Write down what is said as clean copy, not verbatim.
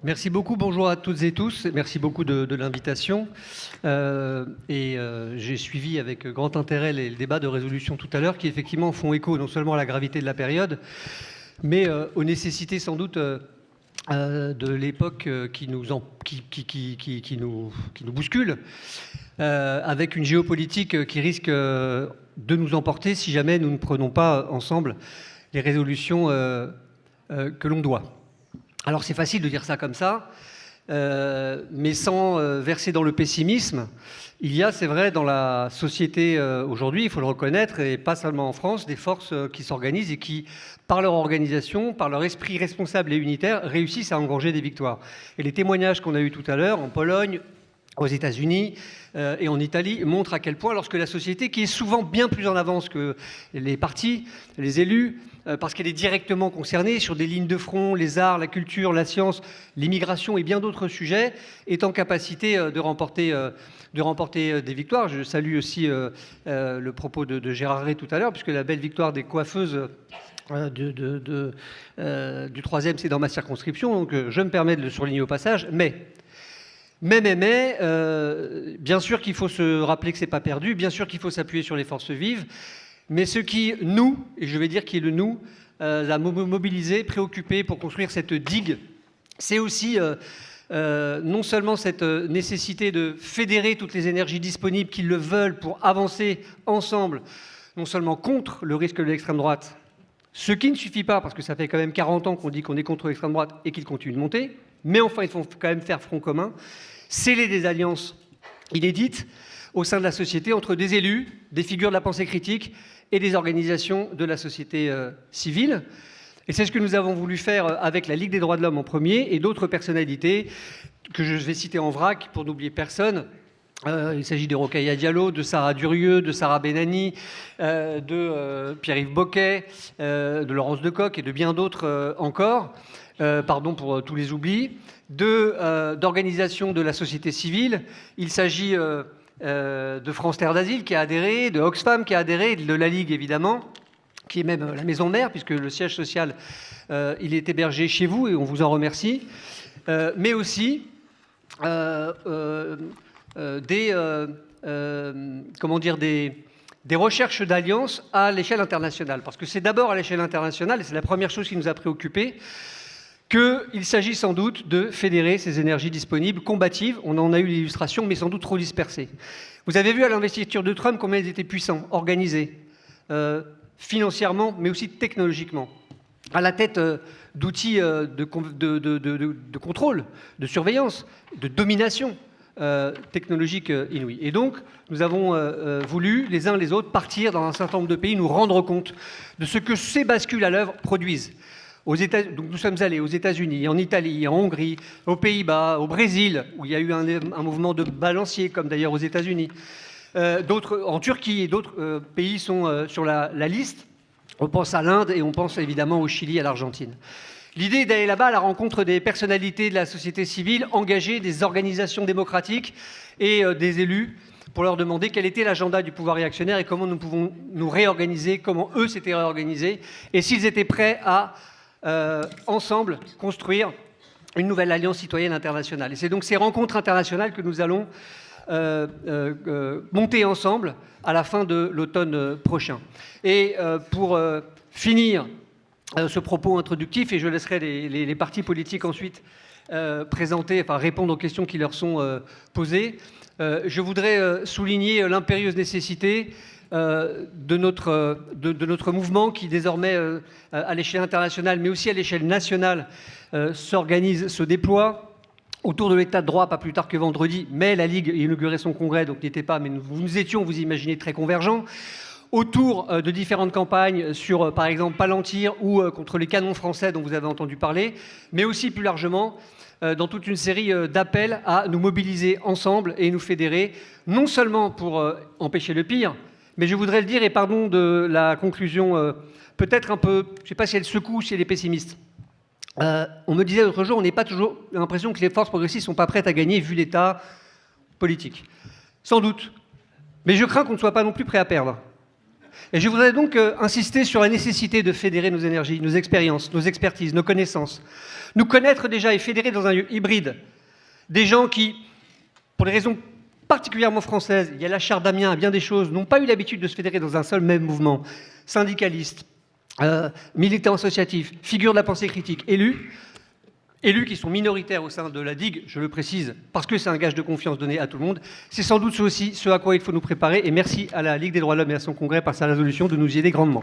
Merci beaucoup, bonjour à toutes et tous. Merci beaucoup de l'invitation. J'ai suivi avec grand intérêt les débats de résolution tout à l'heure qui effectivement font écho non seulement à la gravité de la période, mais aux nécessités sans doute de l'époque qui nous bouscule, avec une géopolitique qui risque de nous emporter si jamais nous ne prenons pas ensemble les résolutions que l'on doit. Alors c'est facile de dire ça comme ça, mais sans verser dans le pessimisme. Il y a, c'est vrai, dans la société aujourd'hui, il faut le reconnaître, et pas seulement en France, des forces qui s'organisent et qui, par leur organisation, par leur esprit responsable et unitaire, réussissent à engranger des victoires. Et les témoignages qu'on a eus tout à l'heure, en Pologne, aux États-Unis et en Italie, montrent à quel point, lorsque la société, qui est souvent bien plus en avance que les partis, les élus, parce qu'elle est directement concernée sur des lignes de front, les arts, la culture, la science, l'immigration et bien d'autres sujets, est en capacité de remporter des victoires. Je salue aussi le propos de Gérard Ray tout à l'heure, puisque la belle victoire des coiffeuses du troisième, c'est dans ma circonscription, donc je me permets de le souligner au passage, mais bien sûr qu'il faut se rappeler que c'est pas perdu, bien sûr qu'il faut s'appuyer sur les forces vives, mais ce qui nous, et je vais dire qui est le nous, l'a mobilisé, préoccupé pour construire cette digue, c'est aussi non seulement cette nécessité de fédérer toutes les énergies disponibles qui le veulent pour avancer ensemble, non seulement contre le risque de l'extrême droite, ce qui ne suffit pas, parce que ça fait quand même 40 ans qu'on dit qu'on est contre l'extrême droite et qu'il continue de monter, mais enfin il faut quand même faire front commun, sceller des alliances inédites au sein de la société entre des élus, des figures de la pensée critique et des organisations de la société civile. Et c'est ce que nous avons voulu faire avec la Ligue des droits de l'homme en premier et d'autres personnalités que je vais citer en vrac pour n'oublier personne. Il s'agit de Rokhaya Diallo, de Sarah Durieux, de Sarah Benani, de Pierre-Yves Boquet, de Laurence Decoq et de bien d'autres encore. Pardon pour tous les oublis. D'organisations de la société civile. Il s'agit de France Terre d'Asile qui a adhéré, de Oxfam qui a adhéré, de la Ligue évidemment, qui est même la maison mère, puisque le siège social, il est hébergé chez vous et on vous en remercie. Mais aussi des recherches d'alliances à l'échelle internationale. Parce que c'est d'abord à l'échelle internationale, et c'est la première chose qui nous a préoccupés, qu'il s'agit sans doute de fédérer ces énergies disponibles, combatives. On en a eu l'illustration, mais sans doute trop dispersées. Vous avez vu à l'investiture de Trump combien ils étaient puissants, organisés, financièrement, mais aussi technologiquement, à la tête d'outils de contrôle, de surveillance, de domination technologique inouïe. Et donc, nous avons voulu, les uns les autres, partir dans un certain nombre de pays, nous rendre compte de ce que ces bascules à l'œuvre produisent. Donc nous sommes allés aux États-Unis, en Italie, en Hongrie, aux Pays-Bas, au Brésil, où il y a eu un mouvement de balancier, comme d'ailleurs aux États-Unis. En Turquie et d'autres pays sont sur la liste. On pense à l'Inde et on pense évidemment au Chili, à l'Argentine. L'idée est d'aller là-bas à la rencontre des personnalités de la société civile engagées, des organisations démocratiques et des élus, pour leur demander quel était l'agenda du pouvoir réactionnaire et comment nous pouvons nous réorganiser, comment eux s'étaient réorganisés, et s'ils étaient prêts à ensemble construire une nouvelle alliance citoyenne internationale. Et c'est donc ces rencontres internationales que nous allons monter ensemble à la fin de l'automne prochain. Et pour finir ce propos introductif, et je laisserai les partis politiques ensuite répondre aux questions qui leur sont posées, je voudrais souligner l'impérieuse nécessité de notre mouvement qui désormais à l'échelle internationale mais aussi à l'échelle nationale s'organise, se déploie autour de l'état de droit, pas plus tard que vendredi, mais la Ligue a inauguré son congrès, donc n'y était pas, mais nous étions, vous imaginez, très convergents, autour de différentes campagnes sur, par exemple, Palantir ou contre les canons français dont vous avez entendu parler, mais aussi plus largement dans toute une série d'appels à nous mobiliser ensemble et nous fédérer, non seulement pour empêcher le pire, mais je voudrais le dire, et pardon de la conclusion, peut-être un peu, je ne sais pas si elle secoue ou si elle est pessimiste. On me disait l'autre jour, on n'est pas toujours l'impression que les forces progressistes ne sont pas prêtes à gagner vu l'état politique. Sans doute. Mais je crains qu'on ne soit pas non plus prêt à perdre. Et je voudrais donc insister sur la nécessité de fédérer nos énergies, nos expériences, nos expertises, nos connaissances. Nous connaître déjà et fédérer dans un lieu hybride des gens qui, pour des raisons particulièrement françaises, il y a la charte d'Amiens, bien des choses, n'ont pas eu l'habitude de se fédérer dans un seul même mouvement, syndicalistes, militants associatifs, figures de la pensée critique, élus qui sont minoritaires au sein de la digue, je le précise, parce que c'est un gage de confiance donné à tout le monde. C'est sans doute aussi ce à quoi il faut nous préparer. Et merci à la Ligue des droits de l'homme et à son congrès par sa résolution de nous y aider grandement.